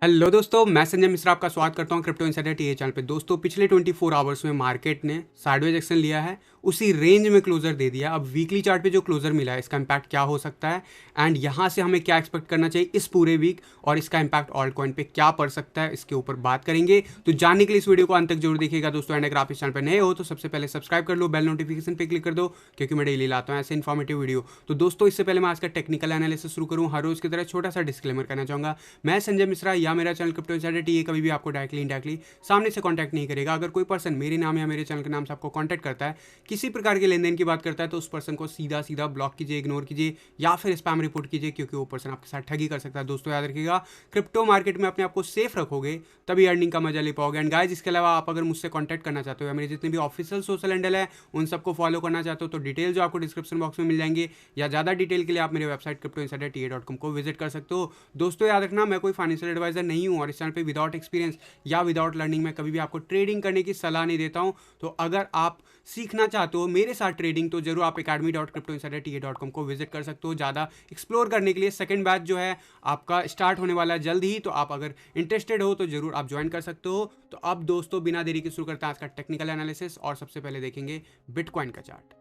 Hello दोस्तों, मैं संजय मिश्रा आपका स्वागत करता हूं क्रिप्टो इनसाइडर टीए चैनल पे। दोस्तों, पिछले 24 आवर्स में मार्केट ने साइडवेज एक्शन लिया है, उसी रेंज में क्लोजर दे दिया। अब वीकली चार्ट पे जो क्लोजर मिला है, इसका इम्पैक्ट क्या हो सकता है एंड यहां से हमें क्या एक्सपेक्ट करना चाहिए इस पूरे वीक, और इसका इम्पैक्ट ऑल्ट कॉइन पे क्या पड़ सकता है, इसके ऊपर बात करेंगे। तो जानने के लिए इस वीडियो को अंत तक जरूर देखिएगा दोस्तों। एंड अगर आप इस चैनल पर नए हो तो सबसे पहले सब्सक्राइब कर लो, बेल नोटिफिकेशन पे क्लिक कर दो, क्योंकि मैं डेली लाता हूँ ऐसे इन्फॉर्मेटिव वीडियो। तो दोस्तों, इससे पहले मैं आज का टेक्निकल एनालिसिस शुरू करूँ, हर रोज की तरह छोटा सा डिस्क्लेमर करना चाहूंगा। मैं संजय मिश्रा या मेरा चैनल क्रिप्टो इनसाइडर टीए कभी भी आपको डायरेक्टली इनडायरेक्टली सामने से कांटेक्ट नहीं करेगा। अगर कोई पर्सन मेरे नाम या मेरे चैनल के नाम से आपको कांटेक्ट करता है, किसी प्रकार के लेन देन की बात करता है, तो उस पर्सन को सीधा सीधा ब्लॉक कीजिए, इग्नोर कीजिए या फिर स्पैम रिपोर्ट कीजिए, क्योंकि वो पर्सन आपके साथ ठगी कर सकता है। दोस्तों, याद रखिएगा, क्रिप्टो मार्केट में अपने आप को सेफ रखोगे तभी अर्निंग का मजा ले पाओगे। एंड गाइस, इसके अलावा आप अगर मुझसे कांटेक्ट करना चाहते हो या मेरे जितने भी ऑफिशियल सोशल हैंडल है उन सबको फॉलो करना चाहते हो, तो डिटेल जो आपको डिस्क्रिप्शन बॉक्स में मिल जाएंगे, या ज़्यादा डिटेल के लिए आप मेरे वेबसाइट cryptoinsiderta.com को विजिट कर सकते हो। दोस्तों, याद रखना, मैं कोई फाइनेंशियल एडवाइजर नहीं हूँ और इस चैनल पे विदाउट एक्सपीरियंस या विदाउट लर्निंग में कभी भी आपको ट्रेडिंग करने की सलाह नहीं देता हूं। तो अगर आप सीखना चाहते हो मेरे साथ ट्रेडिंग, तो जरूर आप academy.cryptoinsiderta.com को विजिट कर सकते हो ज़्यादा एक्सप्लोर करने के लिए। सेकंड बैच जो है आपका स्टार्ट होने वाला है जल्द ही, तो आप अगर इंटरेस्टेड हो तो जरूर आप ज्वाइन कर सकते हो। तो अब दोस्तों, बिना देरी के शुरू करते हैं आज का टेक्निकल एनालिसिस, और सबसे पहले देखेंगे बिटकॉइन का चार्ट।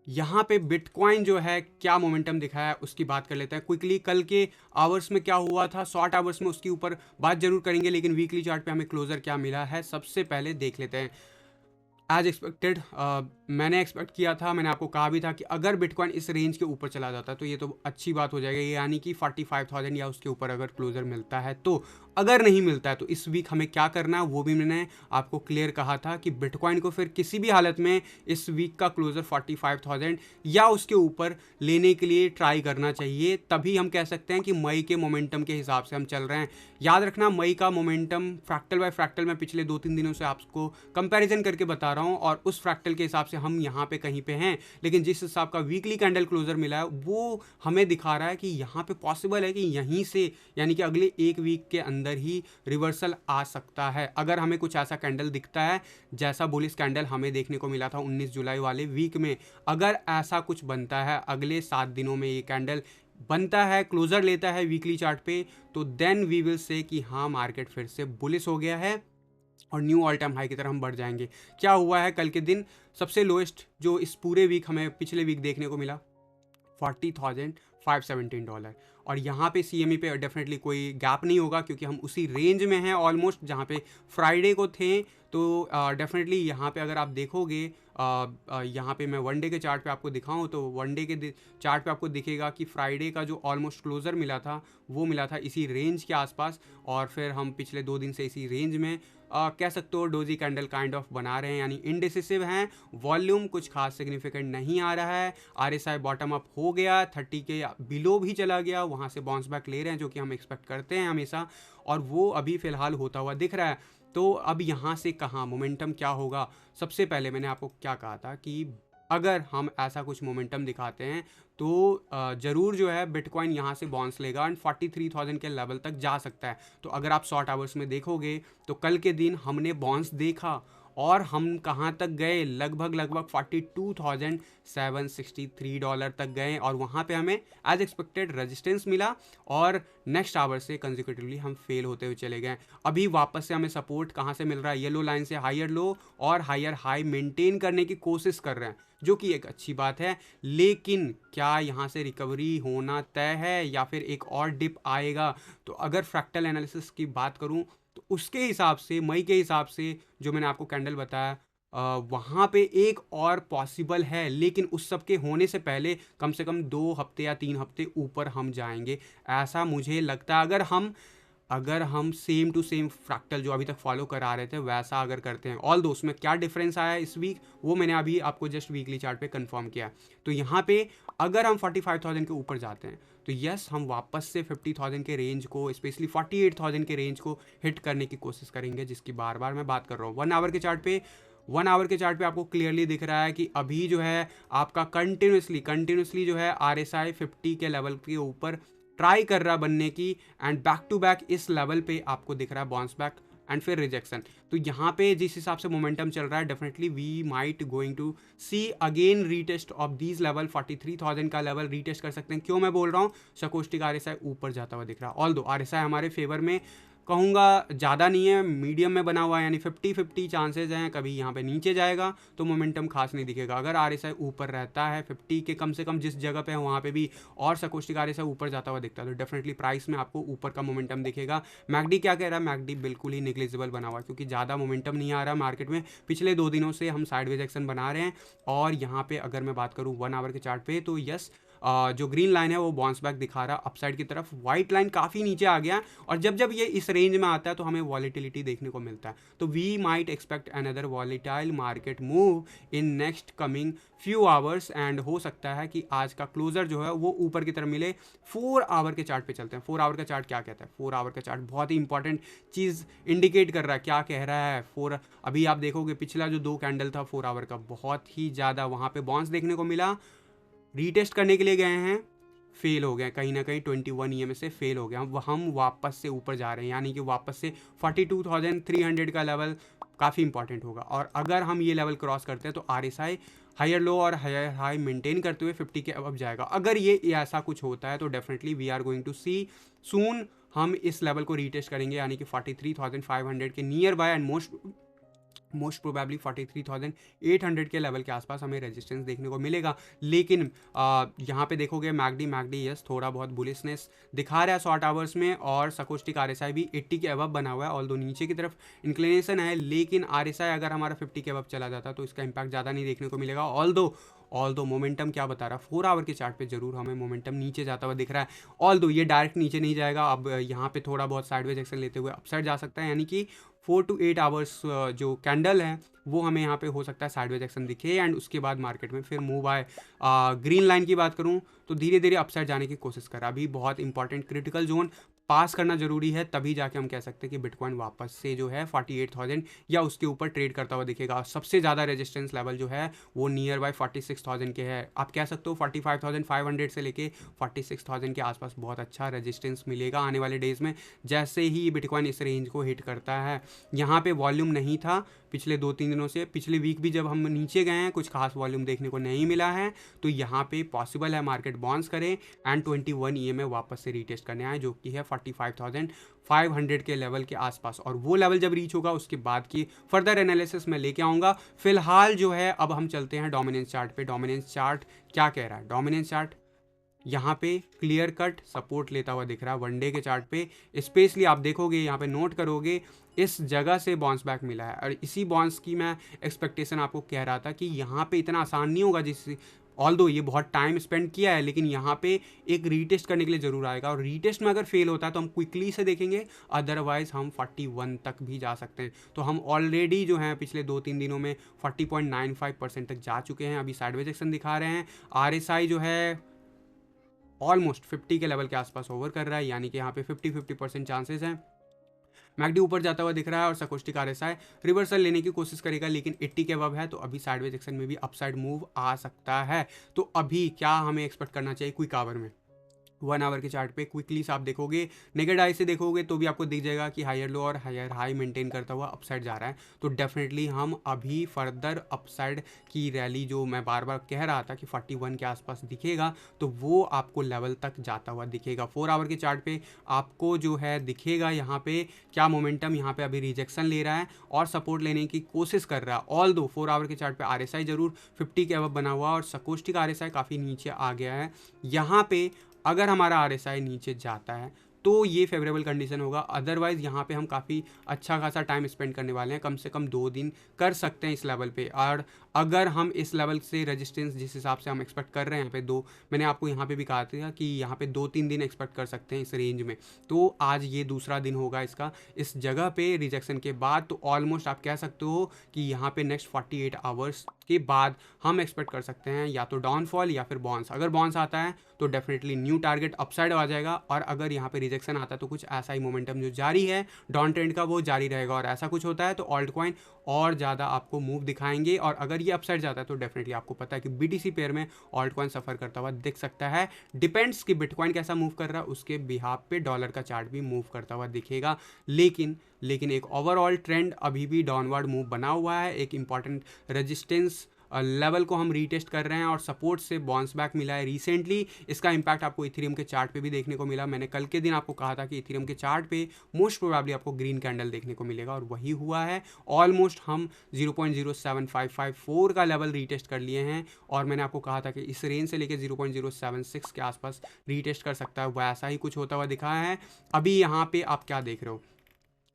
यहाँ पे बिटकॉइन जो है क्या मोमेंटम दिखाया है उसकी बात कर लेते हैं क्विकली। कल के आवर्स में क्या हुआ था, शॉर्ट आवर्स में उसके ऊपर बात जरूर करेंगे, लेकिन वीकली चार्ट पे हमें क्लोजर क्या मिला है सबसे पहले देख लेते हैं। एज एक्सपेक्टेड, मैंने एक्सपेक्ट किया था, मैंने आपको कहा भी था कि अगर बिटकॉइन इस रेंज के ऊपर चला जाता है तो ये तो अच्छी बात हो जाएगी, यानी कि 45,000 या उसके ऊपर अगर क्लोजर मिलता है तो। अगर नहीं मिलता है तो इस वीक हमें क्या करना है वो भी मैंने आपको क्लियर कहा था कि बिटकॉइन को फिर किसी भी हालत में इस वीक का क्लोजर 45,000 या उसके ऊपर लेने के लिए ट्राई करना चाहिए। तभी हम कह सकते हैं कि मई के मोमेंटम के हिसाब से हम चल रहे हैं। याद रखना, मई का मोमेंटम फ्रैक्टल बाय फ्रैक्टल मैं पिछले 2-3 दिनों से आपको कंपैरिजन करके बता रहा हूं, और उस फ्रैक्टल के हिसाब से हम यहाँ पे कहीं पे हैं। लेकिन जिस हिसाब का वीकली कैंडल क्लोजर मिला है वो हमें दिखा रहा है कि यहाँ पे पॉसिबल है कि यहीं से, यानी कि अगले एक वीक के अंदर ही रिवर्सल आ सकता है। अगर हमें कुछ ऐसा कैंडल दिखता है जैसा बुलिश कैंडल हमें देखने को मिला था 19 जुलाई वाले वीक में, अगर ऐसा कुछ बनता है अगले 7 दिनों में, ये कैंडल बनता है, क्लोजर लेता है वीकली चार्ट पे, तो देन वी विल से कि हाँ, मार्केट फिर से बुलिश हो गया है और न्यू ऑल टाइम हाई की तरफ हम बढ़ जाएंगे। क्या हुआ है कल के दिन, सबसे लोएस्ट जो इस पूरे वीक हमें पिछले वीक देखने को मिला, $40,517। और यहाँ पे CME पे डेफिनेटली कोई गैप नहीं होगा, क्योंकि हम उसी रेंज में हैं ऑलमोस्ट जहाँ पे फ्राइडे को थे। तो डेफिनेटली यहाँ पे अगर आप देखोगे, यहाँ पे मैं वन डे के चार्ट पे आपको दिखाऊं तो वन डे के चार्ट पे आपको दिखेगा कि फ्राइडे का जो ऑलमोस्ट क्लोजर मिला था वो मिला था इसी रेंज के आसपास, और फिर हम पिछले 2 दिन से इसी रेंज में कह सकते हो डोजी कैंडल काइंड ऑफ बना रहे हैं, यानी इनडिसिसिव हैं। वॉल्यूम कुछ खास सिग्निफिकेंट नहीं आ रहा है। RSI बॉटम अप हो गया, 30 के बिलो भी चला गया, वहाँ से बाउंस बैक ले रहे हैं जो कि हम एक्सपेक्ट करते हैं हमेशा, और वो अभी फ़िलहाल होता हुआ दिख रहा है। तो अब यहाँ से कहाँ मोमेंटम क्या होगा, सबसे पहले मैंने आपको क्या कहा था कि अगर हम ऐसा कुछ मोमेंटम दिखाते हैं तो ज़रूर जो है बिटकॉइन यहाँ से बाउंस लेगा एंड 43,000 के लेवल तक जा सकता है। तो अगर आप शॉर्ट आवर्स में देखोगे तो कल के दिन हमने बाउंस देखा और हम कहाँ तक गए, लगभग 42,763 डॉलर तक गए, और वहाँ पे हमें एज एक्सपेक्टेड रेजिस्टेंस मिला, और नेक्स्ट आवर से कंजिक्यूटिवली हम फेल होते हुए चले गए। अभी वापस से हमें सपोर्ट कहाँ से मिल रहा है, येलो लाइन से हायर लो और हायर हाई मेंटेन करने की कोशिश कर रहे हैं, जो कि एक अच्छी बात है। लेकिन क्या यहाँ से रिकवरी होना तय है या फिर एक और डिप आएगा? तो अगर फ्रैक्टल एनालिसिस की बात करूँ तो उसके हिसाब से, मई के हिसाब से जो मैंने आपको कैंडल बताया, वहाँ पे एक और पॉसिबल है, लेकिन उस सब के होने से पहले कम से कम 2 हफ्ते या 3 हफ्ते ऊपर हम जाएंगे, ऐसा मुझे लगता है। अगर हम सेम टू सेम फ्रैक्टल जो अभी तक फॉलो करा रहे थे वैसा अगर करते हैं, ऑल दो उसमें क्या डिफरेंस आया इस वीक वो मैंने अभी आपको जस्ट वीकली चार्ट पे कंफर्म किया। तो यहाँ पे अगर हम 45,000 के ऊपर जाते हैं तो यस, हम वापस से 50,000 के रेंज को, स्पेशली 48,000 के रेंज को हिट करने की कोशिश करेंगे, जिसकी बार बार मैं बात कर रहा हूँ। 1 आवर के चार्ट पे आपको क्लियरली दिख रहा है कि अभी जो है आपका कंटिन्यूसली जो है RSI 50 के लेवल के ऊपर ट्राई कर रहा बनने की, एंड बैक टू बैक इस लेवल पे आपको दिख रहा है बाउंस बैक एंड फिर रिजेक्शन। तो यहाँ पे जिस हिसाब से मोमेंटम चल रहा है, definitely we might going to see again retest of these level. 43,000 का लेवल रीटेस्ट कर सकते हैं। क्यों मैं बोल रहा हूँ, सकोस्टिक आरएसआई ऊपर जाता हुआ दिख रहा है। ऑल दो आरएसआई हमारे फेवर में कहूँगा ज़्यादा नहीं है, मीडियम में बना हुआ है, यानी 50-50 चांसेज हैं कभी यहाँ पे नीचे जाएगा तो मोमेंटम खास नहीं दिखेगा। अगर आरएसआई ऊपर रहता है 50 के कम से कम जिस जगह पे है वहाँ पे भी, और सकोस्टिक आरएसआई ऊपर जाता हुआ दिखता है, तो डेफिनेटली प्राइस में आपको ऊपर का मोमेंटम दिखेगा। मैकडी क्या कह रहा है, मैकडी बिल्कुल ही निग्लिजिबल बना हुआ है, क्योंकि ज़्यादा मोमेंटम नहीं आ रहा मार्केट में। पिछले 2 दिनों से हम साइडवेज एक्शन बना रहे हैं, और यहाँ पे अगर मैं बात करूँ 1 आवर के चार्ट पे, तो यस, जो ग्रीन लाइन है वो बाउंस बैक दिखा रहा है अपसाइड की तरफ। वाइट लाइन काफ़ी नीचे आ गया, और जब जब ये इस रेंज में आता है तो हमें वॉलेटिलिटी देखने को मिलता है। तो we might expect another volatile market move in next coming few hours, and हो सकता है कि आज का क्लोजर जो है वो ऊपर की तरफ मिले। 4 आवर के चार्ट पे चलते हैं। 4 आवर का चार्ट क्या कहता है, 4 आवर का चार्ट बहुत ही इंपॉर्टेंट चीज़ इंडिकेट कर रहा है। क्या कह रहा है, 4 अभी आप देखोगे पिछला जो 2 कैंडल था 4 आवर का, बहुत ही ज़्यादा वहाँ पे बाउंस देखने को मिला। रीटेस्ट करने के लिए गए हैं, फेल हो गए, कहीं ना कहीं 21 EMA से फेल हो गया। हम वापस से ऊपर जा रहे हैं, यानी कि वापस से 42,300 का लेवल काफ़ी इंपॉर्टेंट होगा। और अगर हम ये लेवल क्रॉस करते हैं तो आरएसआई हायर लो और हायर हाई मेंटेन करते हुए 50 के अब जाएगा। अगर ये ऐसा कुछ होता है तो definitely we are going to see soon हम इस लेवल को रीटेस्ट करेंगे, यानी कि 43,500 के near by, and most probably 43,800 के लेवल के आसपास हमें रेजिस्टेंस देखने को मिलेगा। लेकिन यहाँ पे देखोगे मैकडी यस थोड़ा बहुत बुलिशनेस दिखा रहा है शॉर्ट आवर्स में, और सकोस्टिक आरएसआई भी 80 के अबव बना हुआ है। ऑल्दो नीचे की तरफ इंक्लिनेशन है, लेकिन आरएसआई अगर हमारा 50 के अबव चला जाता तो इसका इंपैक्ट ज़्यादा नहीं देखने को मिलेगा। ऑल्दो मोमेंटम क्या बता रहा है, 4 आवर के चार्ट पे जरूर हमें मोमेंटम नीचे जाता हुआ दिख रहा है। ऑल्दो ये डायरेक्ट नीचे नहीं जाएगा, अब यहाँ पे थोड़ा बहुत साइडवेज एक्शन लेते हुए अपसाइड जा सकता है, यानी कि 4 to 8 आवर्स जो कैंडल है वो हमें यहाँ पे हो सकता है साइडवेज एक्शन दिखे, एंड उसके बाद मार्केट में फिर मूव आए। ग्रीन लाइन की बात करूँ तो धीरे धीरे अपसाइड जाने की कोशिश कर रहा है। अभी बहुत इंपॉर्टेंट क्रिटिकल जोन पास करना जरूरी है, तभी जाके हम कह सकते हैं कि बिटकॉइन वापस से जो है 48,000 या उसके ऊपर ट्रेड करता हुआ दिखेगा। सबसे ज़्यादा रेजिस्टेंस लेवल जो है वो नियर बाय 46,000 के है। आप कह सकते हो 45,500 से लेके 46,000 के आसपास बहुत अच्छा रेजिस्टेंस मिलेगा आने वाले डेज में, जैसे ही बिटकॉइन इस रेंज को हिट करता है। यहाँ पे वॉल्यूम नहीं था पिछले 2-3 दिनों से, पिछले वीक भी जब हम नीचे गए हैं कुछ खास वॉल्यूम देखने को नहीं मिला है। तो यहाँ पे पॉसिबल है मार्केट बाउंस करे एंड 21 EMA वापस से रीटेस्ट करने आए, जो कि है 45,500 के लेवल के आसपास। और वो लेवल जब रीच होगा उसके बाद की फर्दर एनालिसिस मैं लेके आऊँगा। फिलहाल जो है अब हम चलते हैं डोमिनेंस चार्ट पे। डोमिनेंस चार्ट क्या कह रहा है, डोमिनेंस चार्ट यहाँ पे क्लियर कट सपोर्ट लेता हुआ दिख रहा है। वनडे के चार्ट पे स्पेशली आप देखोगे, यहाँ पे नोट करोगे, इस जगह से बाउंस बैक मिला है, और इसी बाउंस की मैं एक्सपेक्टेशन आपको कह रहा था कि यहाँ पे इतना आसान नहीं होगा, जिस ऑल्दो ये बहुत टाइम स्पेंड किया है, लेकिन यहाँ पे एक रीटेस्ट करने के लिए ज़रूर आएगा, और रीटेस्ट में अगर फेल होता है तो हम क्विकली से देखेंगे, अदरवाइज हम 41 तक भी जा सकते हैं। तो हम ऑलरेडी जो है पिछले 2-3 दिनों में 40.95% तक जा चुके हैं। अभी साइडवेज एक्शन दिखा रहे हैं। RSI जो है ऑलमोस्ट 50 के लेवल के आसपास ओवर कर रहा है, यानी कि यहाँ पे 50% चांसेस हैं। मैकडी ऊपर जाता हुआ दिख रहा है, और सकोस्टिक RSI रिवर्सल लेने की कोशिश करेगा, लेकिन 80 के अबव है, तो अभी साइडवेज एक्शन में भी अपसाइड मूव आ सकता है। तो अभी क्या हमें एक्सपेक्ट करना चाहिए क्विक आवर में? 1 आवर के चार्ट पे क्विकली से आप देखोगे, नेगेड आई से देखोगे तो भी आपको दिख जाएगा कि हायर लो और हायर हाई मेंटेन करता हुआ अपसाइड जा रहा है। तो डेफिनेटली हम अभी फर्दर अपसाइड की रैली, जो मैं बार बार कह रहा था कि 41 के आसपास दिखेगा, तो वो आपको लेवल तक जाता हुआ दिखेगा। 4 आवर के चार्ट पे आपको जो है दिखेगा यहाँ पे क्या मोमेंटम, यहाँ पे अभी रिजेक्शन ले रहा है और सपोर्ट लेने की कोशिश कर रहा है। ऑल दो 4 आवर के चार्ट पे RSI जरूर 50 के अबव बना हुआ, और सकोस्टिक RSI काफ़ी नीचे आ गया है। यहाँ पे अगर हमारा RSI नीचे जाता है तो ये फेवरेबल कंडीशन होगा, अदरवाइज़ यहाँ पे हम काफ़ी अच्छा खासा टाइम स्पेंड करने वाले हैं, कम से कम 2 दिन कर सकते हैं इस लेवल पे। और अगर हम इस लेवल से रेजिस्टेंस जिस हिसाब से हम एक्सपेक्ट कर रहे हैं, यहाँ पे 2, मैंने आपको यहाँ पे भी कहा था कि यहाँ पे 2-3 दिन एक्सपेक्ट कर सकते हैं इस रेंज में, तो आज ये दूसरा दिन होगा इसका इस जगह पे रिजेक्शन के बाद। तो ऑलमोस्ट आप कह सकते हो कि यहाँ पे नेक्स्ट 48 आवर्स के बाद हम एक्सपेक्ट कर सकते हैं या तो डाउनफॉल या फिर बाउंस। अगर बाउंस आता है तो डेफिनेटली न्यू टारगेट अपसाइड आ जाएगा, और अगर यहाँ पे रिजेक्शन आता है तो कुछ ऐसा ही मोमेंटम जो जारी है डाउन ट्रेंड का वो जारी रहेगा, और ऐसा कुछ होता है तो ऑल्ट कॉइन और ज़्यादा आपको मूव दिखाएंगे। और अगर ये अपसाइड जाता है तो डेफिनेटली आपको पता है कि BTC पेयर में ऑल्ट कॉइन सफ़र करता हुआ दिख सकता है। डिपेंड्स कि बिटकॉइन कैसा मूव कर रहा है, उसके बिहाफ पे डॉलर का चार्ट भी मूव करता हुआ दिखेगा। लेकिन एक ओवरऑल ट्रेंड अभी भी डाउनवर्ड मूव बना हुआ है। एक इंपॉर्टेंट रेजिस्टेंस लेवल को हम रीटेस्ट कर रहे हैं और सपोर्ट से बाउंस बैक मिला है रिसेंटली। इसका इंपैक्ट आपको इथेरियम के चार्ट पे भी देखने को मिला। मैंने कल के दिन आपको कहा था कि इथेरियम के चार्ट पे मोस्ट प्रोबेबली आपको ग्रीन कैंडल देखने को मिलेगा और वही हुआ है। ऑलमोस्ट हम 0.07554 का लेवल रीटेस्ट कर लिए हैं और मैंने आपको कहा था कि इस रेंज से लेकर 0.076 के आसपास रीटेस्ट कर सकता है। वैसा ही कुछ होता हुआ दिखा है। अभी यहाँ पे आप क्या देख रहे हो,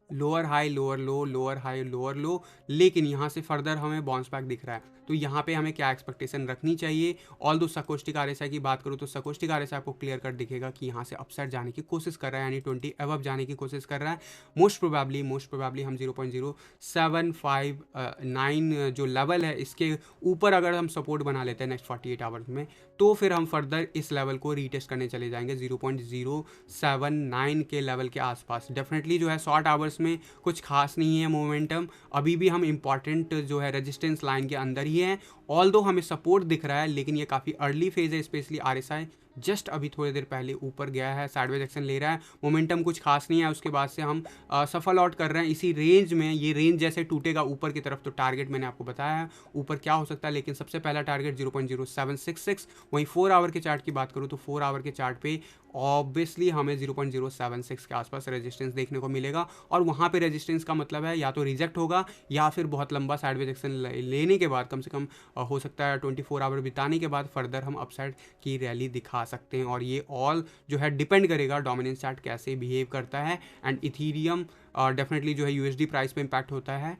लोअर हाई लोअर लो, लोअर हाई लोअर लो, लेकिन यहाँ से फर्दर हमें बाउंस बैक दिख रहा है। तो यहाँ पे हमें क्या एक्सपेक्टेशन रखनी चाहिए। ऑल दो सकोस्टिक RSI की बात करूँ तो सकोस्टिक RSI आपको क्लियर कट दिखेगा कि यहाँ से अपसाइड जाने की कोशिश कर रहा है, यानी 20 अबव जाने की कोशिश कर रहा है। मोस्ट प्रोबेबली हम 0.0759 जो लेवल है इसके ऊपर अगर हम सपोर्ट बना लेते हैं नेक्स्ट 48 आवर्स में, तो फिर हम फर्दर इस लेवल को रीटेस्ट करने चले जाएंगे 0.079 के लेवल के आसपास। डेफिनेटली जो है शॉर्ट आवर्स में कुछ खास नहीं है मोमेंटम, अभी भी हम इंपॉर्टेंट जो है रेजिस्टेंस लाइन के अंदर ही है। ऑल्दो हमें सपोर्ट दिख रहा है लेकिन ये काफ़ी अर्ली फेज है, स्पेशली RSI जस्ट अभी थोड़ी देर पहले ऊपर गया है, साइडवेज एक्शन ले रहा है, मोमेंटम कुछ खास नहीं है। उसके बाद से हम सफल आउट कर रहे हैं इसी रेंज में। ये रेंज जैसे टूटेगा ऊपर की तरफ तो टारगेट मैंने आपको बताया है ऊपर क्या हो सकता है, लेकिन सबसे पहला टारगेट 0.0766। वहीं 4 आवर के चार्ट की बात करूँ तो 4 आवर के चार्ट पे ऑब्वियसली हमें 0.076 के आसपास रेजिस्टेंस देखने को मिलेगा और वहाँ पे रेजिस्टेंस का मतलब है या तो रिजेक्ट होगा या फिर बहुत लंबा साइडवेज एक्शन लेने के बाद, कम से कम हो सकता है 24 आवर बिताने के बाद फर्दर हम अपसाइड की रैली दिखा सकते हैं। और ये ऑल जो है डिपेंड करेगा डोमिनेंस चार्ट कैसे बिहेव करता है। एंड इथीरियम डेफिनेटली जो है USD प्राइस पे इम्पैक्ट होता है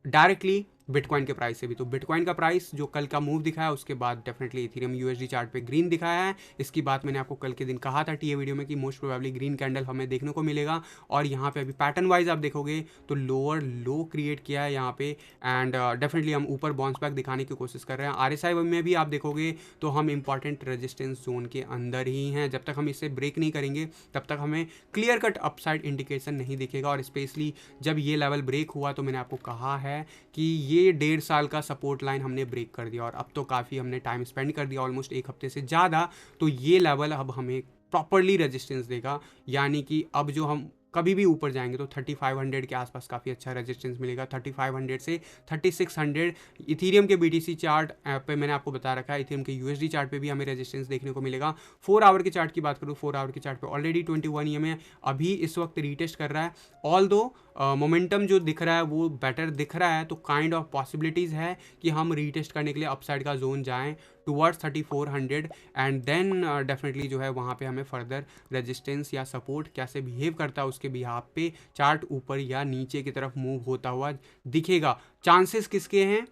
डायरेक्टली बिटकॉइन के प्राइस से भी। तो बिटकॉइन का प्राइस जो कल का मूव दिखाया उसके बाद डेफिनेटली इथेरियम USD चार्ट पे ग्रीन दिखाया है। इसकी बात मैंने आपको कल के दिन कहा था टीए वीडियो में कि मोस्ट प्रोबेबली ग्रीन कैंडल हमें देखने को मिलेगा। और यहाँ पे अभी पैटर्न वाइज आप देखोगे तो लोअर लो क्रिएट किया है यहाँ पे एंड डेफिनेटली हम ऊपर बाउंस बैक दिखाने की कोशिश कर रहे हैं। RSI में भी आप देखोगे तो हम इंपॉर्टेंट रेजिस्टेंस जोन के अंदर ही हैं। जब तक हम इसे ब्रेक नहीं करेंगे तब तक हमें क्लियर कट अपसाइड इंडिकेशन नहीं दिखेगा। और स्पेशली जब ये लेवल ब्रेक हुआ तो मैंने आपको कहा है कि ये 1.5 साल का सपोर्ट लाइन हमने ब्रेक कर दिया और अब तो काफ़ी हमने टाइम स्पेंड कर दिया, ऑलमोस्ट एक हफ्ते से ज़्यादा। तो ये लेवल अब हमें प्रॉपरली रेजिस्टेंस देगा, यानी कि अब जो हम कभी भी ऊपर जाएंगे तो 3500 के आसपास काफ़ी अच्छा रेजिस्टेंस मिलेगा। 3500 से 3600 इथीरियम के BTC चार्ट पे मैंने आपको बता रखा है। इथीरियम के USD चार्ट पे भी हमें रेजिस्टेंस देखने को मिलेगा। 4 आवर के चार्ट की बात करूँ, 4 आवर के चार्ट पे ऑलरेडी 21 EMA अभी इस वक्त रीटेस्ट कर रहा है। ऑल दो मोमेंटम जो दिख रहा है वो बेटर दिख रहा है, तो काइंड ऑफ पॉसिबिलिटीज़ है कि हम रीटेस्ट करने के लिए अपसाइड का जोन जाएँ टुवर्ड्स 3400 एंड देन डेफिनेटली जो है वहाँ पे हमें फर्दर रेजिस्टेंस या सपोर्ट कैसे बिहेव करता है उसके बिहाफ पे चार्ट ऊपर या नीचे की तरफ मूव होता हुआ दिखेगा। चांसेस किसके हैं?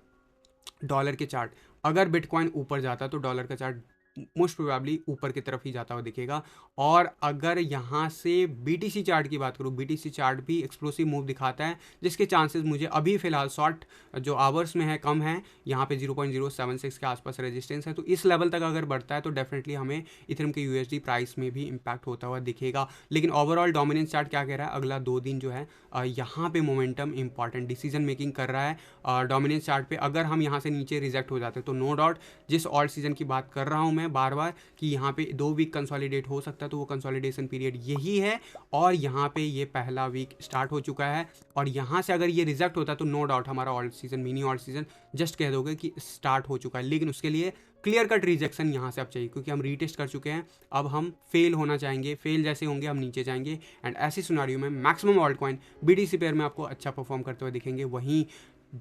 डॉलर के चार्ट, अगर बिटकॉइन ऊपर जाता तो डॉलर का चार्ट मोस्ट प्रोबेबली ऊपर की तरफ ही जाता हुआ दिखेगा। और अगर यहाँ से BTC चार्ट की बात करूँ, BTC चार्ट भी एक्सप्लोसिव मूव दिखाता है जिसके चांसेस मुझे अभी फ़िलहाल शॉर्ट जो आवर्स में है कम है। यहाँ पे 0.076 के आसपास रेजिस्टेंस है, तो इस लेवल तक अगर बढ़ता है तो डेफिनेटली हमें इथेरियम के USD प्राइस में भी इम्पैक्ट होता हुआ दिखेगा। लेकिन ओवरऑल डोमिनेंस चार्ट क्या कह रहा है, अगला 2 दिन जो है यहाँ पे मोमेंटम इंपॉर्टेंट डिसीजन मेकिंग कर रहा है। डोमिनेंस चार्ट पे अगर हम यहाँ से नीचे रिजेक्ट हो जाते तो नो डाउट जिस ऑल्ट सीजन की बात कर रहा हूँ मैं बार बार कि यहाँ पे 2 वीक कंसोलिडेट हो सकता है, तो वो कंसोलिडेशन पीरियड यही है। और यहाँ पे ये पहला वीक स्टार्ट हो चुका है और यहाँ से अगर ये रिजेक्ट होता है तो नो डाउट हमारा alt season, mini alt season just कह दोगे कि स्टार्ट हो चुका है। लेकिन उसके लिए क्लियर कट रिजेक्शन यहाँ से अब चाहिए, क्योंकि हम रीटेस्ट कर चुके हैं। अब हम फेल होना चाहेंगे, फेल जैसे होंगे हम नीचे जाएंगे। एंड ऐसी सिनेरियो में maximum alt coin BTC pair में आपको अच्छा परफॉर्म करते हुए दिखेंगे। वहीं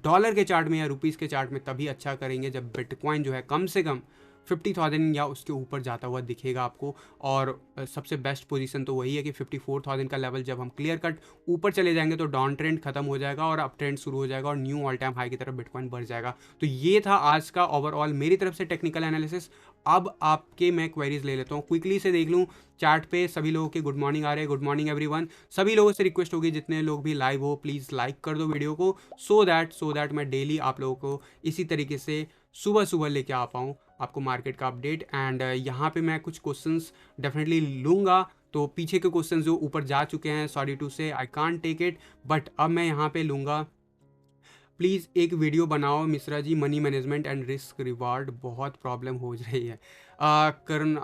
डॉलर के चार्ट में या रुपीज़ के चार्ट में तभी अच्छा करेंगे जब बिटकॉइन जो है कम से कम 50,000 या उसके ऊपर जाता हुआ दिखेगा आपको। और सबसे बेस्ट पोजीशन तो वही है कि 54,000 का लेवल जब हम क्लियर कट ऊपर चले जाएंगे तो डाउन ट्रेंड खत्म हो जाएगा और अप ट्रेंड शुरू हो जाएगा और न्यू ऑल टाइम हाई की तरफ बिटकॉइन बढ़ जाएगा। तो ये था आज का ओवरऑल मेरी तरफ से टेक्निकल एनालिसिस। अब आपके मैं क्वेरीज ले लेता हूँ, क्विकली से देख लूँ चार्ट पे सभी लोगों के गुड मॉर्निंग आ रहे हैं। Good morning everyone. सभी लोगों से रिक्वेस्ट होगी जितने लोग भी लाइव हो प्लीज़ लाइक कर दो वीडियो को, सो दैट मैं डेली आप लोगों को इसी तरीके से सुबह सुबह लेके आ पाऊँ आपको मार्केट का अपडेट। एंड यहाँ पे मैं कुछ क्वेश्चंस डेफिनेटली लूँगा। तो पीछे के क्वेश्चंस जो ऊपर जा चुके हैं, sorry to say I can't take it, but अब मैं यहाँ पे लूँगा प्लीज़ एक वीडियो बनाओ Mishra ji, money management and risk reward, बहुत प्रॉब्लम हो रही है। करण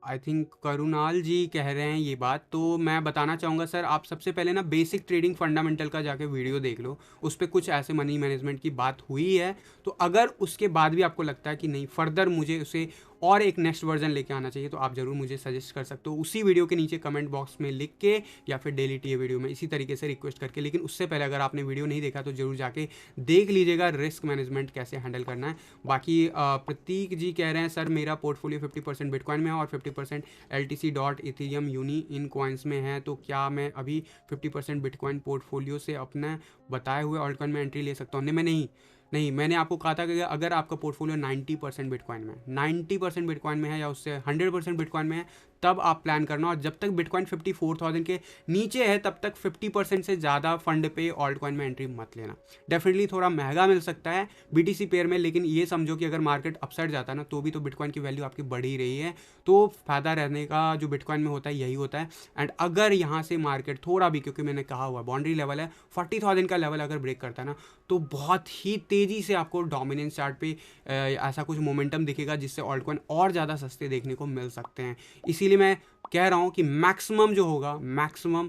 आई थिंक करुणाल जी कह रहे हैं ये बात, तो मैं बताना चाहूँगा सर, आप सबसे पहले ना बेसिक ट्रेडिंग फंडामेंटल का जाके वीडियो देख लो, उस पर कुछ ऐसे मनी मैनेजमेंट की बात हुई है। तो अगर उसके बाद भी आपको लगता है कि नहीं फर्दर मुझे उसे और एक नेक्स्ट वर्जन लेके आना चाहिए, तो आप ज़रूर मुझे सजेस्ट कर सकते हो उसी वीडियो के नीचे कमेंट बॉक्स में लिख के, या फिर डेली टी वीडियो में इसी तरीके से रिक्वेस्ट करके। लेकिन उससे पहले अगर आपने वीडियो नहीं देखा तो ज़रूर जाके देख लीजिएगा रिस्क मैनेजमेंट कैसे हैंडल करना है। बाकी प्रतीक जी कह रहे हैं सर मेरा पोर्टफोलियो 50% बिटकॉइन में है और 50% LTC डॉट इथीरियम यूनी इन कॉइन्स में है, तो क्या मैं अभी 50% बिटकॉइन पोर्टफोलियो से अपने बताए हुए ऑल्ट कॉइन में एंट्री ले सकता हूँ? नहीं, मैंने आपको कहा था कि अगर आपका पोर्टफोलियो 90% बिटकॉइन में, 90% बिटकॉइन में है या उससे 100% बिटकॉइन में है, तब आप प्लान करना। और जब तक बिटकॉइन 54,000 के नीचे है तब तक 50% से ज़्यादा फंड पे ऑल्ट कॉइन में एंट्री मत लेना। डेफिनेटली थोड़ा महंगा मिल सकता है BTC पेयर में, लेकिन ये समझो कि अगर मार्केट अपसाइड जाता है ना, तो भी तो बिटकॉइन की वैल्यू आपकी बढ़ ही रही है। तो फ़ायदा रहने का जो बिटकॉइन में होता है यही होता है। एंड अगर यहाँ से मार्केट थोड़ा भी, क्योंकि मैंने कहा हुआ बाउंड्री लेवल है 40,000 का लेवल, अगर ब्रेक करता है ना, तो बहुत ही तेज़ी से आपको डोमिनेंस चार्ट पे ऐसा कुछ मोमेंटम दिखेगा जिससे ऑल्ट कॉइन और ज़्यादा सस्ते देखने को मिल सकते हैं। इसीलिए मैं कह रहा हूँ कि मैक्सिमम जो होगा, मैक्सिमम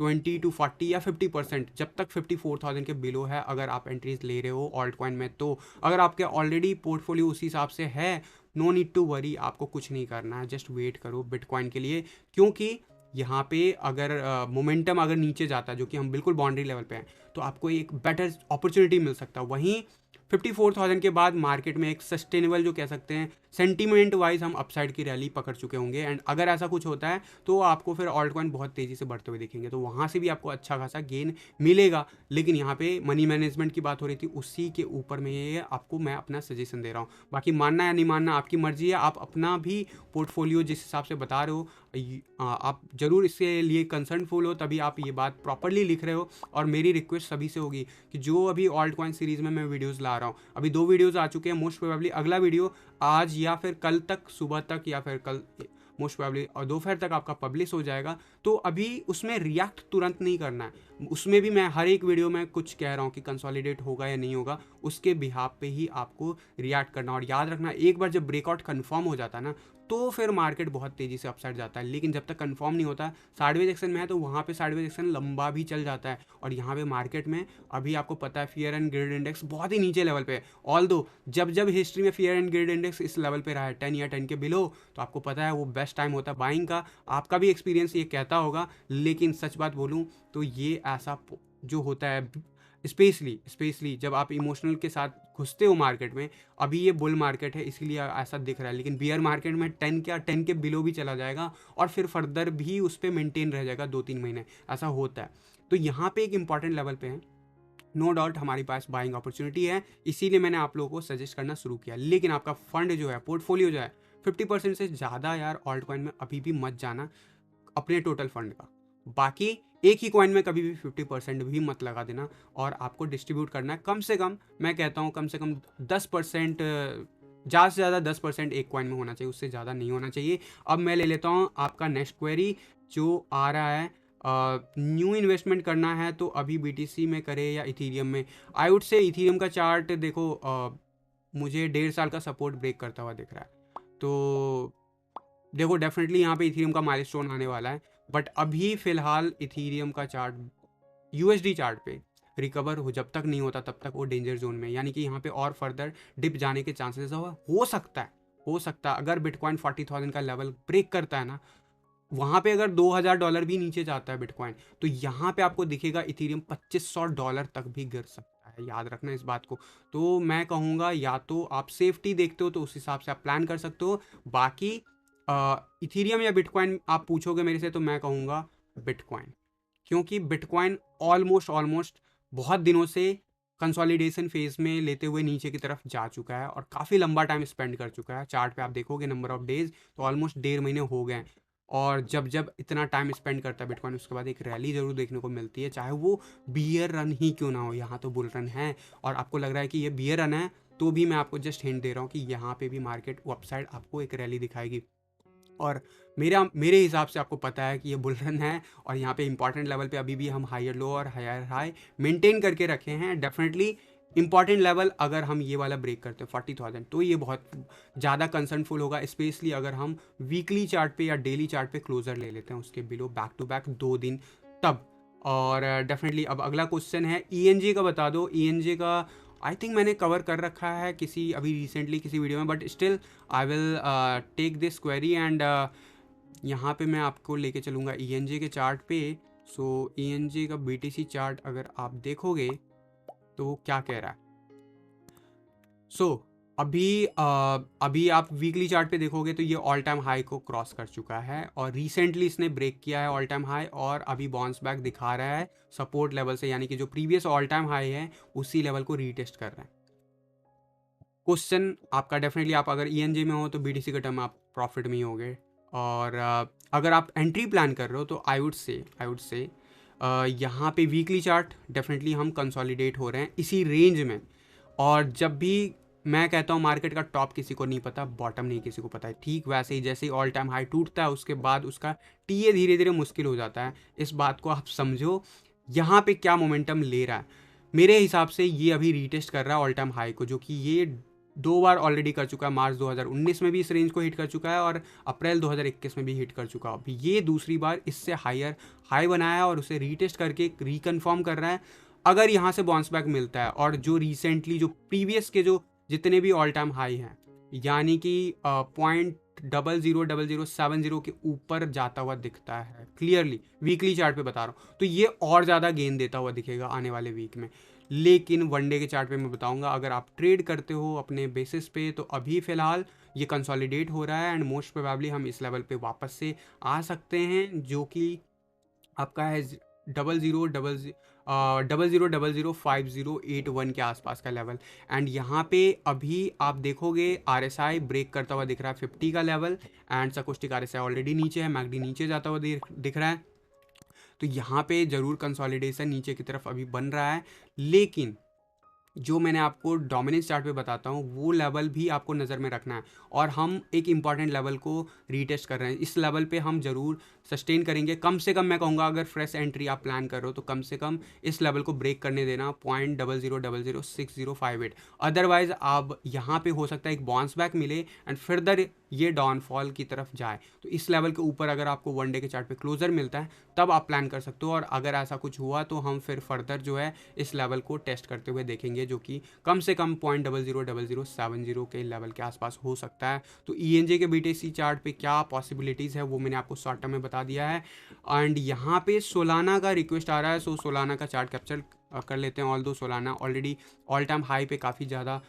20 to 40 या 50%, जब तक 54,000 के बिलो है अगर आप एंट्रीज ले रहे हो ऑल्ट कॉइन में, तो अगर आपके ऑलरेडी पोर्टफोलियो उसी हिसाब से है, नो नीड टू वरी, आपको कुछ नहीं करना है, जस्ट वेट करो बिटकॉइन के लिए। क्योंकि यहाँ पे अगर मोमेंटम अगर नीचे जाता है, जो कि हम बिल्कुल बाउंड्री लेवल पे हैं, तो आपको एक बेटर अपॉर्चुनिटी मिल सकता है। वहीं 54,000 के बाद मार्केट में एक सस्टेनेबल, जो कह सकते हैं सेंटीमेंट वाइज, हम अपसाइड की रैली पकड़ चुके होंगे। एंड अगर ऐसा कुछ होता है तो आपको फिर ऑल्ट कॉइन बहुत तेज़ी से बढ़ते हुए दिखेंगे, तो वहाँ से भी आपको अच्छा खासा गेन मिलेगा। लेकिन यहाँ पे मनी मैनेजमेंट की बात हो रही थी, उसी के ऊपर में ये आपको मैं अपना सजेशन दे रहा हूँ। बाकी मानना या नहीं मानना आपकी मर्जी है, आप अपना भी पोर्टफोलियो जिस हिसाब से बता रहे हो, आप ज़रूर इसके लिए कंसर्नफुल हो, तभी आप ये बात प्रॉपरली लिख रहे हो। और मेरी रिक्वेस्ट सभी से होगी कि जो अभी ऑल्ट कॉइन सीरीज़ में मैं वीडियोज़ ला रहा हूँ, अभी 2 वीडियोज़ आ चुके हैं, मोस्ट प्रोबेबली अगला वीडियो आज या फिर कल तक, सुबह तक या फिर कल मोस्ट प्रोबेबली और दोपहर तक आपका पब्लिश हो जाएगा। तो अभी उसमें रिएक्ट तुरंत नहीं करना है, उसमें भी मैं हर एक वीडियो में कुछ कह रहा हूँ कि कंसोलिडेट होगा या नहीं होगा, उसके बिहाफ पे ही आपको रिएक्ट करना। और याद रखना, एक बार जब ब्रेकआउट कंफर्म हो जाता है ना, तो फिर मार्केट बहुत तेज़ी से अपसाइड जाता है। लेकिन जब तक कंफर्म नहीं होता, साइडवेज एक्शन में है, तो वहाँ पे साइडवेज एक्शन लंबा भी चल जाता है। और यहाँ पे मार्केट में अभी आपको पता है फियर एंड ग्रिड इंडेक्स बहुत ही नीचे लेवल पे है। ऑल दो जब हिस्ट्री में फियर एंड ग्रिड इंडेक्स इस लेवल पे रहा है 10 या 10 के बिलो, तो आपको पता है वो बेस्ट टाइम होता है बाइंग का। आपका भी एक्सपीरियंस ये कहता होगा। लेकिन सच बात बोलूँ तो ये ऐसा जो होता है, स्पेशली जब आप इमोशनल के साथ घुसते हो मार्केट में, अभी ये बुल मार्केट है इसीलिए ऐसा दिख रहा है, लेकिन बियर मार्केट में 10 के बिलो भी चला जाएगा और फिर फर्दर भी उस पर मेंटेन रह जाएगा 2-3 महीने, ऐसा होता है। तो यहाँ पे एक इंपॉर्टेंट लेवल पे है, नो डाउट हमारे पास बाइंग अपॉर्चुनिटी है, इसीलिए मैंने आप लोगों को सजेस्ट करना शुरू किया। लेकिन आपका फंड जो है, पोर्टफोलियो जो है, 50% से ज़्यादा यार ऑल्ट कॉइन में अभी भी मत जाना अपने टोटल फंड का। बाकी एक ही कॉइन में कभी भी 50% भी मत लगा देना, और आपको डिस्ट्रीब्यूट करना है कम से कम, मैं कहता हूँ कम से कम 10%, ज़्यादा से ज़्यादा 10% एक कॉइन में होना चाहिए, उससे ज़्यादा नहीं होना चाहिए। अब मैं ले लेता हूँ आपका नेक्स्ट क्वेरी जो आ रहा है, न्यू इन्वेस्टमेंट करना है तो अभी BTC में करे या इथीरियम में? आई वुड से इथीरियम का चार्ट देखो, मुझे 1.5 साल का सपोर्ट ब्रेक करता हुआ दिख रहा है। तो देखो डेफिनेटली यहाँ पे इथीरियम का माइलस्टोन आने वाला है, बट अभी फिलहाल इथीरियम का चार्ट USD चार्ट पे रिकवर हो जब तक नहीं होता तब तक वो डेंजर जोन में, यानी कि यहाँ पे और फर्दर डिप जाने के चांसेस हो सकता है। अगर बिटकॉइन 40,000 का लेवल ब्रेक करता है ना, वहाँ पे अगर $2,000 भी नीचे जाता है बिटकॉइन, तो यहाँ पे आपको दिखेगा इथीरियम $2,500 तक भी गिर सकता है। याद रखना इस बात को। तो मैं कहूँगा या तो आप सेफ्टी देखते हो तो उस हिसाब से आप प्लान कर सकते हो। बाकी इथीरियम या बिटकॉइन आप पूछोगे मेरे से, तो मैं कहूँगा बिटकॉइन, क्योंकि बिटकॉइन ऑलमोस्ट बहुत दिनों से कंसोलिडेशन फेज में लेते हुए नीचे की तरफ जा चुका है और काफ़ी लंबा टाइम स्पेंड कर चुका है। चार्ट पे आप देखोगे नंबर ऑफ डेज तो ऑलमोस्ट 1.5 महीने हो गए हैं। और जब इतना टाइम स्पेंड करता है बिटकॉइन, उसके बाद एक रैली ज़रूर देखने को मिलती है, चाहे वो बियर रन ही क्यों ना हो। यहाँ तो बुल रन है और आपको लग रहा है कि ये बियर रन है, तो भी मैं आपको जस्ट हिंट दे रहा हूँ कि यहाँ पे भी मार्केट अपसाइड आपको एक रैली दिखाएगी। और मेरे हिसाब से आपको पता है कि ये बुल रन है और यहाँ पे इंपॉर्टेंट लेवल पे अभी भी हम हायर लो और हायर हाई मेंटेन करके रखे हैं। डेफिनेटली इंपॉर्टेंट लेवल अगर हम ये वाला ब्रेक करते हैं 40,000 तो ये बहुत ज़्यादा कंसर्नफुल होगा, स्पेशली अगर हम वीकली चार्ट पे या डेली चार्ट पे क्लोजर ले लेते हैं उसके बिलो बैक टू बैक 2 दिन तब। और डेफिनेटली अब अगला क्वेश्चन है ईएनजे का बता दो। ईएनजे का आई थिंक मैंने कवर कर रखा है किसी अभी रिसेंटली किसी वीडियो में, but still I will take this query and यहाँ पे मैं आपको लेके चलूँगा ईएनजे के चार्ट पे। सो ईएनजे का बीटीसी चार्ट अगर आप देखोगे तो वो क्या कह रहा है। अभी आप वीकली चार्ट पे देखोगे तो ये ऑल टाइम हाई को क्रॉस कर चुका है और रिसेंटली इसने ब्रेक किया है ऑल टाइम हाई और अभी बाउंस बैक दिखा रहा है सपोर्ट लेवल से, यानी कि जो प्रीवियस ऑल टाइम हाई है उसी लेवल को रीटेस्ट कर रहा है। क्वेश्चन आपका डेफिनेटली, आप अगर ईएनजे में हो तो बीटीसी का टर्म आप प्रॉफिट में ही होगे, और अगर आप एंट्री प्लान कर रहे हो तो आई वुड से यहाँ पे वीकली चार्ट डेफिनेटली हम कंसोलिडेट हो रहे हैं इसी रेंज में। और जब भी मैं कहता हूँ मार्केट का टॉप किसी को नहीं पता, बॉटम नहीं किसी को पता है, ठीक वैसे ही जैसे ही ऑल टाइम हाई टूटता है उसके बाद उसका टीए धीरे धीरे मुश्किल हो जाता है। इस बात को आप समझो यहाँ पे क्या मोमेंटम ले रहा है। मेरे हिसाब से ये अभी रीटेस्ट कर रहा है ऑल टाइम हाई को, जो कि ये 2 बार ऑलरेडी कर चुका है। मार्च 2019 में भी इस रेंज को हिट कर चुका है और अप्रैल 2021 में भी हिट कर चुका है। अभी ये दूसरी बार इससे हायर हाई बनाया है और उसे रीटेस्ट करके रिकन्फर्म कर रहा है। अगर यहाँ से बाउंस बैक मिलता है और जो रिसेंटली जो प्रीवियस के जो जितने भी ऑल टाइम हाई हैं, यानी कि 0.000070 के ऊपर जाता हुआ दिखता है क्लियरली, वीकली चार्ट पे बता रहा हूँ, तो ये और ज़्यादा गेन देता हुआ दिखेगा आने वाले वीक में। लेकिन वनडे के चार्ट पे मैं बताऊंगा, अगर आप ट्रेड करते हो अपने बेसिस पे तो अभी फ़िलहाल ये कंसोलिडेट हो रहा है एंड मोस्ट प्रोबेबली हम इस लेवल पे वापस से आ सकते हैं, जो कि आपका है 00005081 के आसपास का लेवल। एंड यहाँ पे अभी आप देखोगे आरएसआई ब्रेक करता हुआ दिख रहा है 50 का लेवल, एंड सकोस्टिक आरएसआई ऑलरेडी नीचे है, मैकडी नीचे जाता हुआ दिख रहा है। तो यहाँ पे ज़रूर कंसोलिडेशन नीचे की तरफ अभी बन रहा है, लेकिन जो मैंने आपको डोमिनेंस चार्ट पे बताता हूँ वो लेवल भी आपको नज़र में रखना है। और हम एक इम्पॉर्टेंट लेवल को रीटेस्ट कर रहे हैं, इस लेवल पे हम ज़रूर सस्टेन करेंगे। कम से कम मैं कहूँगा अगर फ्रेश एंट्री आप प्लान कर रहे हो तो कम से कम इस लेवल को ब्रेक करने देना 0.00006058। अदरवाइज़ आप यहाँ पे हो सकता है एक बाउंस बैक मिले एंड फर्दर ये डाउनफॉल की तरफ जाए। तो इस लेवल के ऊपर अगर आपको वनडे के चार्ट पे क्लोजर मिलता है तब आप प्लान कर सकते हो, और अगर ऐसा कुछ हुआ तो हम फिर फर्दर जो है इस लेवल को टेस्ट करते हुए देखेंगे, जो कि कम से कम 0.000070 के लेवल के आसपास हो सकता है। तो ईएनजे के बीटीसी चार्ट पे क्या पॉसिबिलिटीज़ है वो मैंने आपको शॉर्ट टर्म में बता दिया है। एंड यहाँ पे सोलाना का रिक्वेस्ट आ रहा है, सो सोलाना का चार्ट कैप्चर कर लेते हैं। ऑल दो Solana already all time high पे काफ़ी ज़्यादा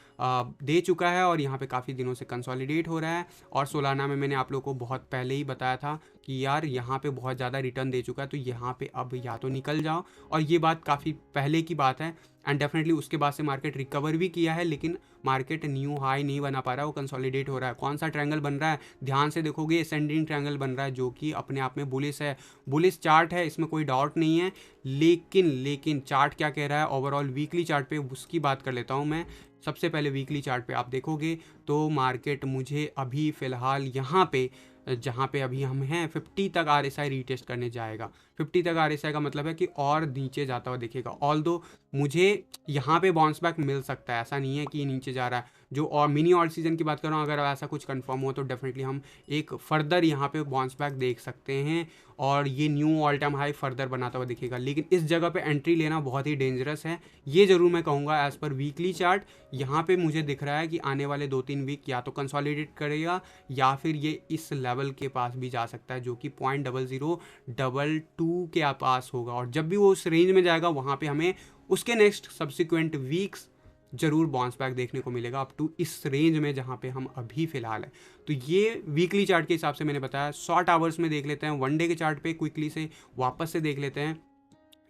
दे चुका है और यहाँ पे काफ़ी दिनों से कंसोलिडेट हो रहा है। और सोलाना में मैंने आप लोगों को बहुत पहले ही बताया था कि यार यहाँ पे बहुत ज़्यादा रिटर्न दे चुका है, तो यहाँ पे अब या तो निकल जाओ, और ये बात काफ़ी पहले की बात है। एंड डेफिनेटली उसके बाद से मार्केट रिकवर भी किया है, लेकिन मार्केट न्यू हाई नहीं बना पा रहा है, वो कंसोलिडेट हो रहा है। कौन सा ट्रायंगल बन रहा है, ध्यान से देखोगे असेंडिंग ट्रायंगल बन रहा है, जो कि अपने आप में बुलिश है, बुलिश चार्ट है, इसमें कोई डाउट नहीं है। लेकिन चार्ट क्या कह रहा है ओवरऑल वीकली चार्ट पे, उसकी बात कर लेता हूँ मैं। सबसे पहले वीकली चार्ट पे आप देखोगे तो मार्केट मुझे अभी फ़िलहाल यहाँ पे जहाँ पे अभी हम हैं 50 तक आरएसआई रीटेस्ट करने जाएगा। 50 तक आरएसआई का मतलब है कि और नीचे जाता हुआ दिखेगा। ऑल्दो मुझे यहाँ पे बाउंस बैक मिल सकता है, ऐसा नहीं है कि नीचे जा रहा है। जो और मिनी ऑल सीजन की बात कर रहा हूँ, अगर ऐसा कुछ कंफर्म हो तो डेफिनेटली हम एक फर्दर यहाँ पे बाउंस बैक देख सकते हैं और ये knew all time high further बनाता हुआ दिखेगा। लेकिन इस जगह पे एंट्री लेना बहुत ही डेंजरस है, ये ज़रूर मैं कहूँगा। एज़ पर वीकली चार्ट यहाँ पे मुझे दिख रहा है कि आने वाले 2-3 वीक या तो कंसोलिडेट करेगा या फिर ये इस लेवल के पास भी जा सकता है, जो कि 0.0022 के पास होगा। और जब भी वो उस रेंज में जाएगा वहाँ पे हमें उसके नेक्स्ट सब्सिक्वेंट वीक्स जरूर बाउंस बैक देखने को मिलेगा अप टू इस रेंज में जहाँ पे हम अभी फ़िलहाल है। तो ये वीकली चार्ट के हिसाब से मैंने बताया। शॉर्ट आवर्स में देख लेते हैं, वनडे के चार्ट पे क्विकली से वापस से देख लेते हैं।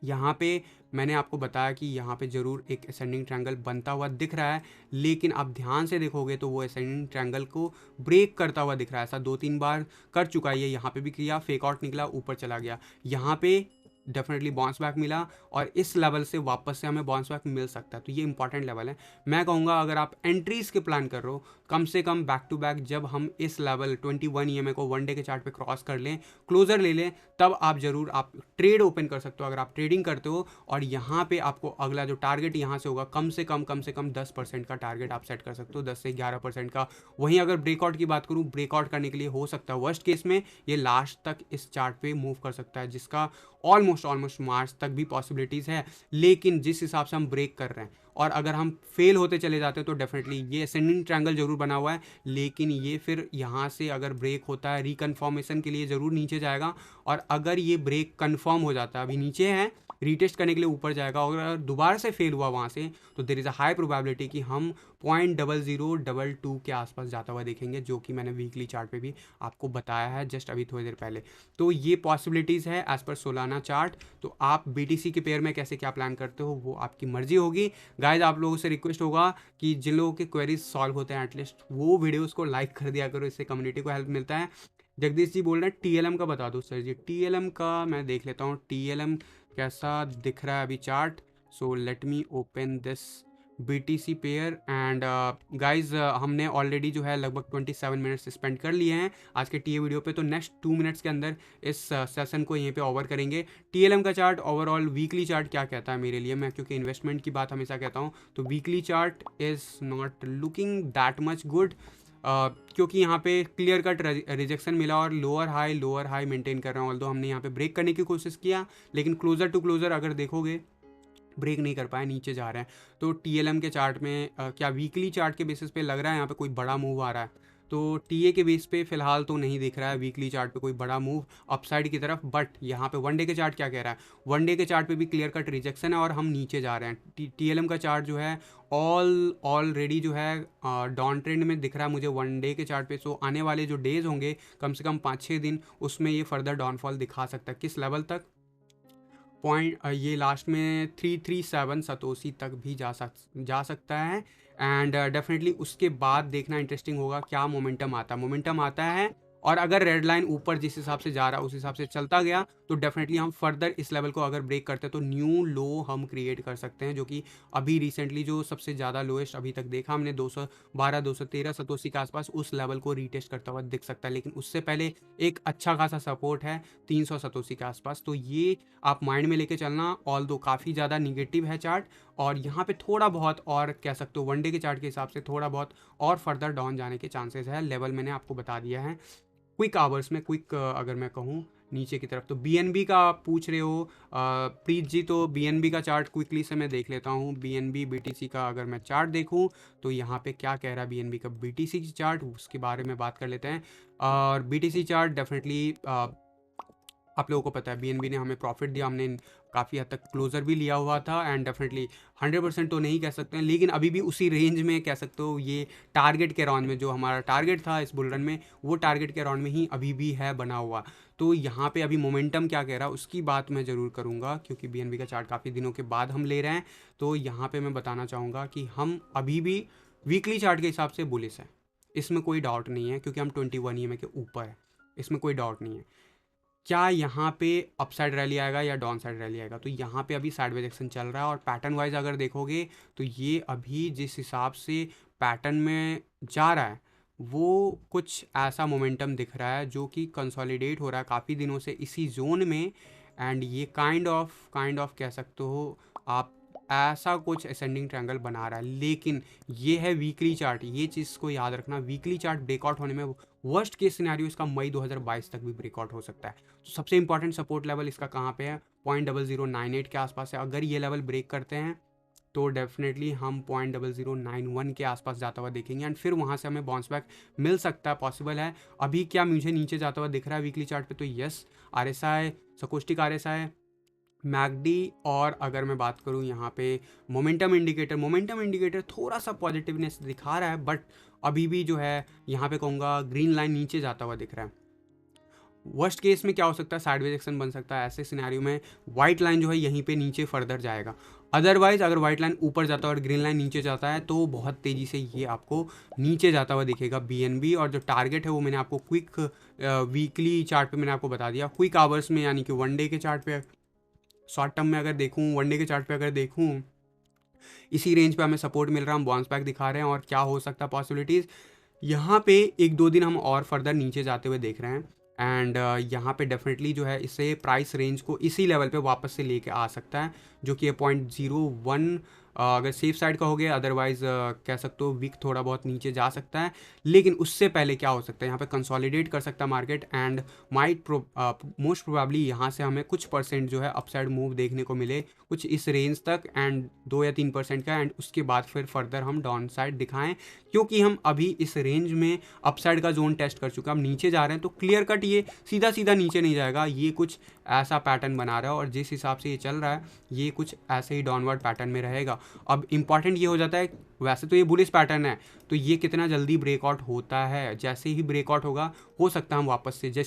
यहाँ पे मैंने आपको बताया कि यहाँ पे ज़रूर एक असेंडिंग ट्रायंगल बनता हुआ दिख रहा है, लेकिन आप ध्यान से देखोगे तो वो असेंडिंग ट्रायंगल को ब्रेक करता हुआ दिख रहा है। ऐसा 2-3 बार कर चुका है ये, यहाँ पे भी किया, फेक आउट निकला, ऊपर चला गया। यहाँ पे डेफिनेटली बाउंस बैक मिला और इस लेवल से वापस से हमें बाउंस बैक मिल सकता है। तो ये इंपॉर्टेंट लेवल है। मैं कहूँगा अगर आप एंट्रीज के प्लान कर रहे हो, कम से कम बैक टू बैक जब हम इस लेवल 21 EMA को वन डे के चार्ट पे क्रॉस कर लें, क्लोजर ले लें, तब आप जरूर आप ट्रेड ओपन कर सकते हो अगर आप ट्रेडिंग करते हो। और यहाँ पे आपको अगला जो टारगेट यहाँ से होगा कम से कम 10% का टारगेट आप सेट कर सकते हो, 10 से 11% का। वहीं अगर ब्रेकआउट की बात करूँ, ब्रेकआउट करने के लिए हो सकता है वर्स्ट केस में ये लास्ट तक इस चार्ट पे मूव कर सकता है, जिसका ऑलमोस्ट मार्च तक भी पॉसिबिलिटीज़ है। लेकिन जिस हिसाब से हम ब्रेक कर रहे हैं और अगर हम फेल होते चले जाते हैं तो डेफिनेटली ये असेंडिंग ट्रायंगल जरूर बना हुआ है, लेकिन ये फिर यहाँ से अगर ब्रेक होता है रिकन्फर्मेशन के लिए ज़रूर नीचे जाएगा। और अगर ये ब्रेक कन्फर्म हो जाता है, अभी नीचे है, रीटेस्ट करने के लिए ऊपर जाएगा, और अगर दोबारा से फेल हुआ वहाँ से, तो there is a high probability कि हम 0.0022 के आसपास जाता हुआ देखेंगे, जो कि मैंने वीकली चार्ट पे भी आपको बताया है जस्ट अभी थोड़ी देर पहले। तो ये पॉसिबिलिटीज़ है एज़ पर सोलाना चार्ट। तो आप BTC के पेयर में कैसे क्या प्लान करते हो वो आपकी मर्जी होगी। गाइज आप लोगों से रिक्वेस्ट होगा कि जिन लोगों के क्वेरीज सॉल्व होते हैं एटलीस्ट वो वीडियोस को लाइक कर दिया करो, इससे कम्युनिटी को हेल्प मिलता है। जगदीश जी बोल रहे हैं TLM का बता दो सर जी। TLM का मैं देख लेता हूँ TLM कैसा दिख रहा है अभी chart. So let me open this BTC pair and guys हमने ऑलरेडी जो है लगभग 27 मिनट्स स्पेंड कर लिए हैं आज के टीए वीडियो पे। तो नेक्स्ट 2 मिनट्स के अंदर इस सेशन को यहीं पे ओवर करेंगे। TLM का चार्ट ओवरऑल वीकली चार्ट क्या कहता है मेरे लिए, मैं क्योंकि इन्वेस्टमेंट की बात हमेशा कहता हूँ, तो weekly chart is not looking that much good, क्योंकि यहाँ पे क्लियर कट रिजेक्शन मिला और लोअर हाई मेंटेन कर रहे हैं। ऑल्दो हमने यहाँ पे ब्रेक करने की कोशिश किया, लेकिन क्लोजर टू क्लोजर अगर देखोगे ब्रेक नहीं कर पाए, नीचे जा रहे हैं। तो TLM के चार्ट में क्या वीकली चार्ट के बेसिस पे लग रहा है यहाँ पे कोई बड़ा मूव आ रहा है? तो TA के बेस पे फिलहाल तो नहीं दिख रहा है वीकली चार्ट पे कोई बड़ा मूव अपसाइड की तरफ। बट यहाँ पे वन डे के चार्ट क्या कह रहा है, वन डे के चार्ट पे भी क्लियर कट रिजेक्शन है और हम नीचे जा रहे हैं। TLM का चार्ट जो है ऑलरेडी जो है डाउन ट्रेंड में दिख रहा है मुझे वन डे के चार्ट पे। सो आने वाले जो डेज होंगे कम से कम 5-6 दिन, उसमें ये फर्दर डाउनफॉल दिखा सकता है। किस लेवल तक? पॉइंट ये लास्ट में 337 सतोशी तक भी जा सकता है। एंड डेफिनेटली उसके बाद देखना इंटरेस्टिंग होगा क्या मोमेंटम आता है। और अगर रेड लाइन ऊपर जिस हिसाब से जा रहा है उस हिसाब से चलता गया तो डेफिनेटली हम फर्दर इस लेवल को अगर ब्रेक करते हैं तो न्यू लो हम क्रिएट कर सकते हैं, जो कि अभी रिसेंटली जो सबसे ज़्यादा लोएस्ट अभी तक देखा हमने 212-213 सतोशी के आसपास, उस लेवल को रीटेस्ट करता हुआ दिख सकता है। लेकिन उससे पहले एक अच्छा खासा सपोर्ट है 300 सतोशी के आसपास। तो ये आप माइंड में लेके चलना। ऑल दो काफ़ी ज़्यादा निगेटिव है चार्ट और यहाँ पे थोड़ा बहुत और कह सकते हो वन डे के चार्ट के हिसाब से थोड़ा बहुत और फर्दर डाउन जाने के चांसेस है। लेवल मैंने आपको बता दिया है। क्विक आवर्स में अगर मैं कहूँ नीचे की तरफ तो BNB का आप पूछ रहे हो प्रीत जी, तो BNB का चार्ट क्विकली से मैं देख लेता हूँ। BNB BTC का अगर मैं चार्ट देखूँ तो यहाँ पे क्या कह रहा है BNB का BTC की चार्ट, उसके बारे में बात कर लेते हैं। और BTC चार्ट डेफिनेटली आप लोगों को पता है BNB ने हमें प्रॉफिट दिया, हमने काफ़ी हद तक क्लोजर भी लिया हुआ था। एंड डेफिनेटली 100% तो नहीं कह सकते हैं, लेकिन अभी भी उसी रेंज में कह सकते हो ये टारगेट के राउंड में, जो हमारा टारगेट था इस बुल रन में वो टारगेट के राउंड में ही अभी भी है बना हुआ। तो यहाँ पे अभी मोमेंटम क्या कह रहा है उसकी बात मैं ज़रूर करूँगा, क्योंकि BNB का चार्ट काफ़ी दिनों के बाद हम ले रहे हैं। तो यहाँ पर मैं बताना चाहूँगा कि हम अभी भी वीकली चार्ट के हिसाब से बुलिश है, इसमें कोई डाउट नहीं है, क्योंकि हम 21 EMA के ऊपर है, इसमें कोई डाउट नहीं है। क्या यहाँ पे अपसाइड रैली आएगा या डाउन साइड रैली आएगा? तो यहाँ पे अभी साइडवेज एक्शन चल रहा है और पैटर्न वाइज अगर देखोगे तो ये अभी जिस हिसाब से पैटर्न में जा रहा है वो कुछ ऐसा मोमेंटम दिख रहा है जो कि कंसोलिडेट हो रहा है काफ़ी दिनों से इसी जोन में। एंड ये काइंड ऑफ कह सकते हो आप ऐसा कुछ असेंडिंग ट्रायंगल बना रहा है। लेकिन ये है वीकली चार्ट, ये चीज़ को याद रखना, वीकली चार्ट ब्रेकआउट होने में वर्स्ट केस सिनेरियो इसका मई 2022 तक भी ब्रेकआउट हो सकता है। तो सबसे इंपॉर्टेंट सपोर्ट लेवल इसका कहाँ पे है? 0.0098 के आसपास है। अगर ये लेवल ब्रेक करते हैं तो डेफिनेटली हम 0.0091 के आसपास जाता हुआ देखेंगे एंड फिर वहाँ से हमें बाउंस बैक मिल सकता है, पॉसिबल है। अभी क्या मुझे नीचे जाता हुआ दिख रहा है वीकली चार्ट पे? तो यस, RSI, सकोस्टिक RSI, मैकडी, और अगर मैं बात करूं यहाँ पे मोमेंटम इंडिकेटर थोड़ा सा पॉजिटिवनेस दिखा रहा है, बट अभी भी जो है यहाँ पे कहूँगा ग्रीन लाइन नीचे जाता हुआ दिख रहा है। वर्स्ट केस में क्या हो सकता है? साइडवेज एक्शन बन सकता है। ऐसे सिनेरियो में वाइट लाइन जो है यहीं पे नीचे फर्दर जाएगा। अदरवाइज अगर वाइट लाइन ऊपर जाता है और ग्रीन लाइन नीचे जाता है तो बहुत तेज़ी से ये आपको नीचे जाता हुआ दिखेगा BNB। और जो टारगेट है वो मैंने आपको क्विक वीकली चार्ट पे मैंने आपको बता दिया। क्विक आवर्स में यानी कि वन डे के चार्ट पे शॉर्ट टर्म में अगर देखूँ, वनडे के चार्ट पे अगर देखूँ, इसी रेंज पे हमें सपोर्ट मिल रहा है, हम बाउंस बैक दिखा रहे हैं। और क्या हो सकता है पॉसिबिलिटीज़, यहाँ पे 1-2 दिन हम और फर्दर नीचे जाते हुए देख रहे हैं। एंड यहाँ पे डेफिनेटली जो है इससे प्राइस रेंज को इसी लेवल पे वापस से लेके आ सकता है, जो कि 0.01 अगर सेफ साइड का हो गया। अदरवाइज कह सकते हो वीक थोड़ा बहुत नीचे जा सकता है, लेकिन उससे पहले क्या हो सकता है, यहाँ पे कंसोलिडेट कर सकता है market and might most probably यहाँ से हमें कुछ परसेंट जो है अपसाइड मूव देखने को मिले, कुछ इस रेंज तक एंड 2 या 3% का, एंड उसके बाद फिर फर्दर हम डाउन साइड दिखाएं, क्योंकि हम अभी इस रेंज में अपसाइड का जोन टेस्ट कर चुके हैं। हम नीचे जा रहे हैं तो क्लियर कट ये सीधा सीधा नीचे नहीं जाएगा, ये कुछ ऐसा पैटर्न बना रहा है और जिस हिसाब से ये चल रहा है ये कुछ ऐसे ही डाउनवर्ड पैटर्न में रहेगा। अब इंपॉर्टेंट ये हो जाता है, वैसे तो ये बुलिश पैटर्न है, तो ये कितना जल्दी ब्रेकआउट होता है। जैसे ही ब्रेकआउट होगा हो सकता है हम वापस से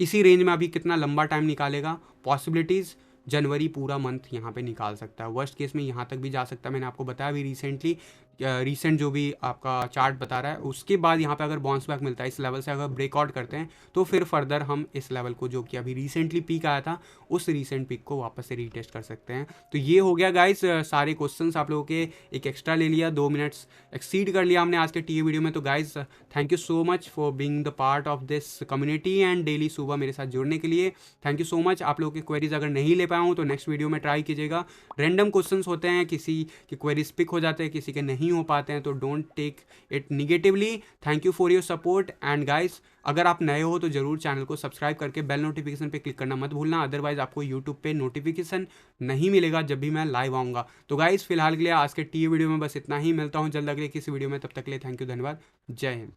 इसी रेंज में, अभी कितना लंबा टाइम निकालेगा, पॉसिबिलिटीज़ जनवरी पूरा मंथ यहाँ पे निकाल सकता है। वर्स्ट केस में यहाँ तक भी जा सकता है। मैंने आपको बताया अभी रिसेंट जो भी आपका चार्ट बता रहा है, उसके बाद यहाँ पे अगर बाउंस बैक मिलता है इस लेवल से, अगर ब्रेकआउट करते हैं तो फिर फर्दर हम इस लेवल को, जो कि अभी रिसेंटली पीक आया था, उस रिसेंट पीक को वापस से रीटेस्ट कर सकते हैं। तो ये हो गया गाइस, सारे क्वेश्चंस आप लोगों के एक एक्स्ट्रा ले लिया, 2 मिनट्स एक्सीड कर लिया हमने आज के टी वीडियो में। तो guys thank you so much for being the part of this community and daily सुबह मेरे साथ जुड़ने के लिए। Thank you so much. आप लोगों की क्वेरीज अगर नहीं ले पाया हूँ तो नेक्स्ट वीडियो में ट्राई कीजिएगा। रैंडम क्वेश्चंस होते हैं, किसी की क्वेरीज पिक हो जाते हैं, किसी के नहीं हो पाते हैं, तो don't take it negatively. Thank you for your support and guys, अगर आप नए हो तो जरूर चैनल को सब्सक्राइब करके बेल नोटिफिकेशन पे क्लिक करना मत भूलना, अदरवाइज आपको यूट्यूब पे नोटिफिकेशन नहीं मिलेगा जब भी मैं लाइव आऊँगा। तो गाइस फिलहाल के लिए आज के टी वीडियो में बस इतना ही, मिलता हूँ जल्द अगले किसी वीडियो में, तब तक के लिए थैंक यू, धन्यवाद, जय हिंद।